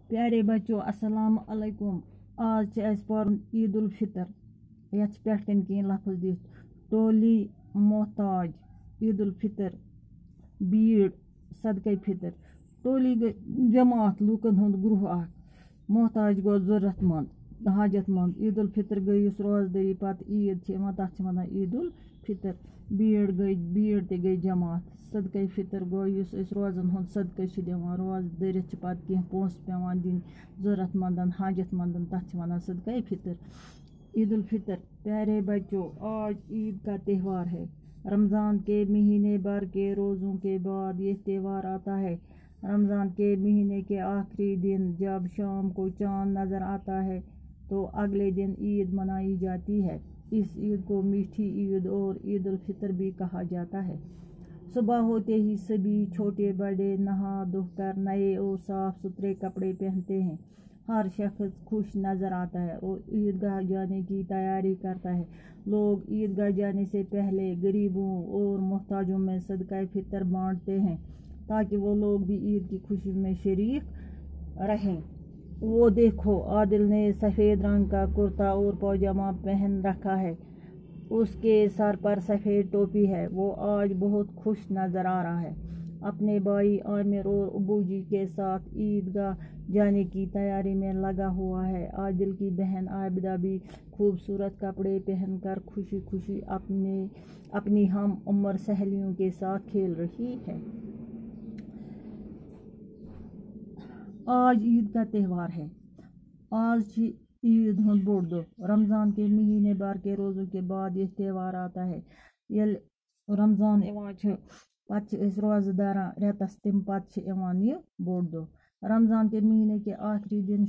پیارے بچو السلام علیکم. آج پرن عید الفطر یتھ پٮ۪ٹھ کن کین لفظ دِتھ ٹولی محتاج عید الفطر بیڑ صدقہ فطر. ٹولی گٔے جماعت لوٗکن ہُنٛد گروہ اکھ. محتاج گوٚو ضروٗرت منٛد حاجت منٛد. عید الفطر گٔے یُس روزدٔری پتہٕ عید چھِ یِوان تتھ چھِ وَنان عید الفطر. بیڑ تہِ گٔے جماعت. صدقہ فطر گوٚو یُس أسۍ روزن ہُنٛد صدقہ چھِ دِوان. روزٕ دٔرِتھ چھِ پتہٕ کینٛہہ پونٛسہٕ پیٚوان دِنۍ ضروٗرت منٛدن حاجت منٛدن تتھ چھِ وَنان صدقہ فطر. عید الفطر. پیارے بچوں آج عید کا تہوار ہے. رمضان کے مہینے بھر کے روزوں کے بعد یہ تہوار آتا ہے. رمضان کے مہینے کے آخری دن جب شام کو چاند نظر آتا ہے تو اگلے دن عید منائی جاتی ہے. اس عید کو میٹھی عید اور عید الفطر بھی کہا جاتا ہے. صبح ہوتے ہی سبھی چھوٹے بڑے نہا دھو کر نئے اور صاف ستھرے کپڑے پہنتے ہیں. ہر شخص خوش نظر آتا ہے اور عیدگاہ جانے کی تیاری کرتا ہے. لوگ عیدگاہ جانے سے پہلے غریبوں اور محتاجوں میں صدقہ فطر بانٹتے ہیں تاکہ وہ لوگ بھی عید کی خوشی میں شریک رہیں. وہ دیکھو عادل نے سفید رنگ کا کرتا اور پاجامہ پہن رکھا ہے. اس کے سر پر سفید ٹوپی ہے. وہ آج بہت خوش نظر آ رہا ہے. اپنے بھائی عامر اور ابو جی کے ساتھ عیدگاہ جانے کی تیاری میں لگا ہوا ہے. عادل کی بہن عابدہ بھی خوبصورت کپڑے پہن کر خوشی خوشی اپنی ہم عمر سہیلیوں کے ساتھ کھیل رہی ہے. آج عید کا تہوار ہے. آج عید ہند بوڑ دۄہ. رمضان کے مہینے بھر کے روزوں کے بعد یہ تہوار آتا ہے. یل رمضان یوان چھُ پتہٕ چھِ أسۍ روزٕ داران رٮ۪تس تمہِ پتہٕ چھِ یوان یہِ بوڑ دۄہ. رمضان کے مہینے کے آخری دن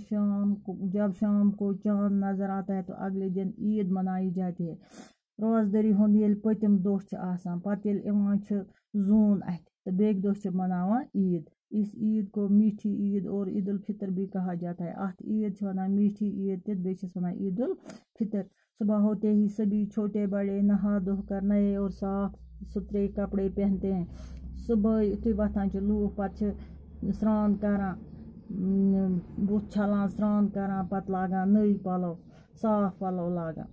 جب شام کو چاند نظر آتا ہے تو اگلے دن عید منائی جاتی ہے. روزدٔری ہُنٛد ییٚلہِ پٔتِم دۄہ چھُ آسان پتہٕ ییٚلہِ یوان چھُ زوٗن اَتھِ تہٕ بیٚکہِ دۄہ چھِ مناوان عید. اس عید کو میٹھی عید اور عید الفطر بھی کہا جاتا ہے. اتھ عید چھِ ونان میٹھی عید تہِ بیٚیہِ چھِس ونان عید الفطر. صبح ہوتے ہی سبھی چھوٹے بڑے نہا دھو کر نئے اور صاف ستھرے کپڑے پہنتے ہیں. صبح یُتھُے وۄتھان چھِ لوٗکھ پتہٕ چھِ سرٛان کران بُتھ چھلان سرٛان کران پتہٕ لاگان نٔے پلو صاف پلو لاگان.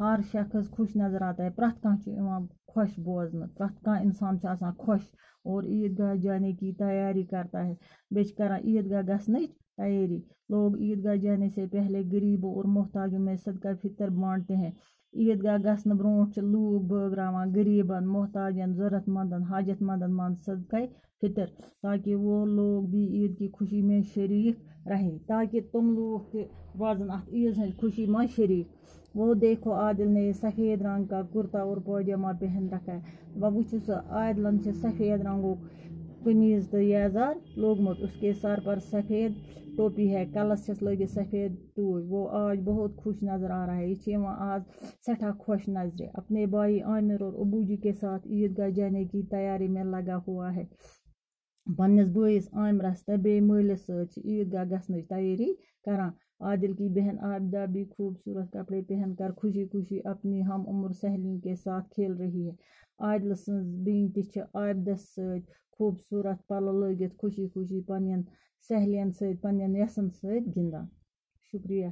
ہر شخص خوش نظر آتا ہے. پرٛٮ۪تھ کانٛہہ چھُ یِوان خۄش بوزنہٕ. پرٛٮ۪تھ کانٛہہ انسان چھُ آسان خۄش اور عیدگاہ جانے کی تیاری کرتا ہے. بیٚیہِ چھِ کران عیدگاہ گژھنٕچ تیاری. لوگ عیدگاہ جانے سے پہلے غریبوں اور محتاجوں میں صدقہ فطر بانٹتے ہیں. عیدگاہ گژھنہٕ برونٛٹھ چھِ لوٗکھ بٲگراوان غریبن محتاجن ضرورت مندن حاجت مندن منٛز صدقہ فطر تاکہ وہ لوگ بھی عید کی خوشی میں شریک رہیں. تاکہ تم لوگ تہِ روزن اتھ عیز ہٕنٛزِ خوشی منٛز شریک. وہ دیکھو عادل نے سفید رنگ کا کرتا اور پاجامہ پہن رکھا ہے. وۄنۍ وٕچھِو سا عادلن چھِ سفید رنگُک قمیٖض تہٕ یزار لوگمُت. اس کے سر پر سفید ٹوپی ہے. کلس چھس لٲگِتھ سفید ٹوٗپۍ. وہ آج بہت خوش نظر آ رہا ہے. یہ چھِ یِوان آز سٮ۪ٹھاہ خۄش نظرِ. اپنے بھائی عامر اور ابو جی کے ساتھ عیدگاہ جانے کی تیاری میں لگا ہوا ہے. پننِس بٲیِس عامرس تہٕ بیٚیہِ مٲلِس سۭتۍ چھِ عیدگاہ گژھنٕچ تیٲری کران. عادل کی بہن عابدہ بھی خوبصورت کپڑے پہن کر خوشی خوشی اپنی ہم عمر سہیلیوں کے ساتھ کھیل رہی ہے. عادل سٕنٛز بیٚنہِ تہِ چھِ عابدس سۭتۍ خوبصورت پلو لٲگِتھ خوشی خوشی پننٮ۪ن سہیلین سۭتۍ پننٮ۪ن وٮ۪سن سۭتۍ گِنٛدان. شُکریہ.